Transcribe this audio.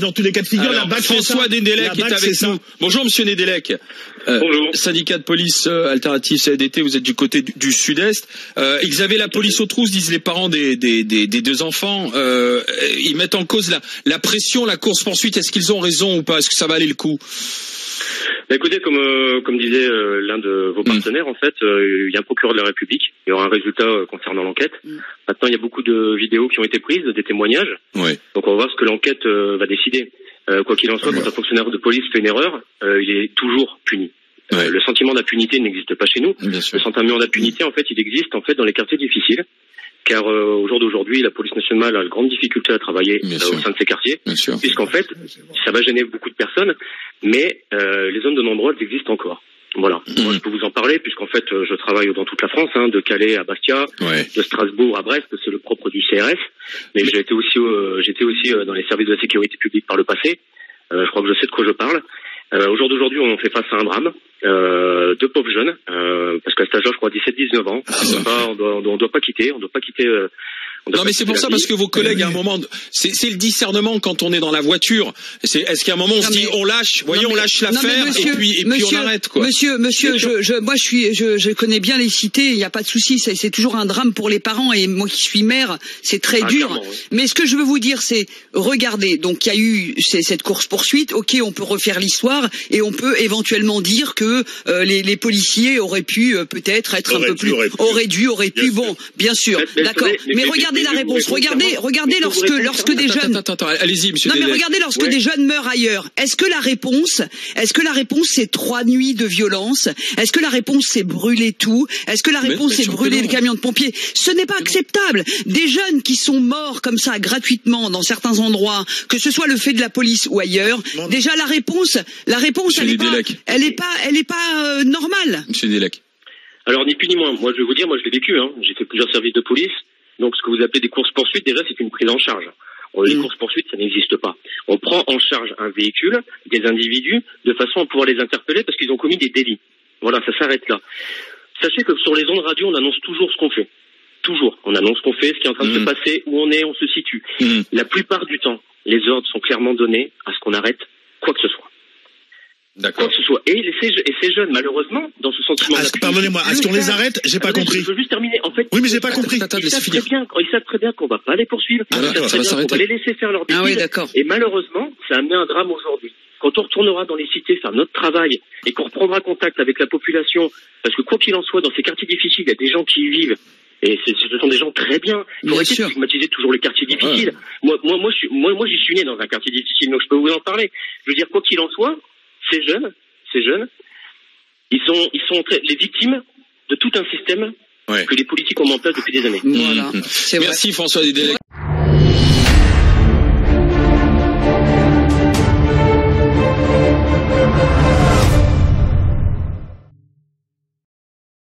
Dans tous les cas de figure, alors, la BAC François Nedelec est avec nous. Bonjour Monsieur Nedelec. Bonjour. Syndicat de police alternatif CFDT, vous êtes du côté du sud-est. Ils avaient la police aux trousses, disent les parents des deux enfants. Ils mettent en cause la pression, la course-poursuite. Est-ce qu'ils ont raison ou pas? Est-ce que ça va aller le coup? Bah écoutez, comme disait l'un de vos partenaires, en fait, il y a un procureur de la République. Il y aura un résultat concernant l'enquête. Maintenant, il y a beaucoup de vidéos qui ont été prises, des témoignages. Ouais. Donc, on va voir ce que l'enquête va décider. Quoi qu'il en soit, quand un fonctionnaire de police fait une erreur, il est toujours puni. Ouais. Le sentiment d'impunité n'existe pas chez nous. Bien sûr. Le sentiment d'impunité, en fait, il existe en fait dans les quartiers difficiles. Car au jour d'aujourd'hui, la police nationale a de grandes difficultés à travailler au sein de ces quartiers, puisqu'en fait, ça va gêner beaucoup de personnes, mais les zones de non-droit existent encore. Voilà. Moi, je peux vous en parler, puisqu'en fait, je travaille dans toute la France, de Calais à Bastia, de Strasbourg à Brest, c'est le propre du CRS. Mais j'étais aussi dans les services de la sécurité publique par le passé. Je crois que je sais de quoi je parle. Au jour d'aujourd'hui, on fait face à un drame. Deux pauvres jeunes, parce qu'à cet âge-là, je crois 17-19 ans. On doit pas quitter. Non mais c'est pour ça, parce que vos collègues à un moment, c'est le discernement quand on est dans la voiture. Est-ce qu'à un moment on se dit on lâche, on lâche l'affaire et puis on arrête quoi. Monsieur, moi je connais bien les cités, il n'y a pas de souci, c'est toujours un drame pour les parents et moi qui suis mère, c'est très dur. Clairement, oui. Mais ce que je veux vous dire, c'est regardez, donc il y a eu cette course poursuite, ok, on peut refaire l'histoire et on peut éventuellement dire que les policiers auraient pu peut-être être un peu plus, auraient pu, bon, bien sûr, d'accord. Mais regardez la réponse. Regardez lorsque des jeunes. Attends, allez-y, monsieur. Non, mais regardez lorsque des jeunes meurent ailleurs. Est-ce que la réponse c'est 3 nuits de violence? Est-ce que la réponse c'est brûler tout? Est-ce que la réponse c'est brûler le camion de pompiers? Ce n'est pas acceptable. Des jeunes qui sont morts comme ça gratuitement dans certains endroits, que ce soit le fait de la police ou ailleurs. Déjà la réponse, elle est pas normale. Monsieur Nedelec. Alors ni plus ni moins. Moi, je vais vous dire, je l'ai vécu. J'ai fait plusieurs services de police. Donc, ce que vous appelez des courses-poursuites, déjà, c'est une prise en charge. Les courses-poursuites, ça n'existe pas. On prend en charge un véhicule, des individus, de façon à pouvoir les interpeller parce qu'ils ont commis des délits. Voilà, ça s'arrête là. Sachez que sur les ondes radio, on annonce toujours ce qu'on fait. Toujours. On annonce ce qu'on fait, ce qui est en train de se passer, où on est, on se situe. La plupart du temps, les ordres sont clairement donnés à ce qu'on arrête quoi que ce soit. D'accord. Quoi que ce soit. Et ces jeunes, malheureusement, dans ce sentiment d'impunité. Pardonnez-moi, est-ce qu'on les arrête? J'ai pas compris. Je veux juste terminer. En fait, oui, mais j'ai pas compris. Ils savent très bien qu'on va pas les poursuivre. Ils savent très bien qu'on va les laisser faire leur bêtises. Ah oui, d'accord. Et malheureusement, ça a amené un drame aujourd'hui. Quand on retournera dans les cités faire notre travail et qu'on reprendra contact avec la population, parce que quoi qu'il en soit, dans ces quartiers difficiles, il y a des gens qui y vivent. Et ce sont des gens très bien. Il faut arrêter de stigmatiser toujours les quartiers difficiles. Moi, j'y suis né dans un quartier difficile, donc je peux vous en parler. Je veux dire, quoi qu'il en soit, ces jeunes, ils sont les victimes de tout un système que les politiques ont mis en place depuis des années. Voilà. Merci François Nedelec.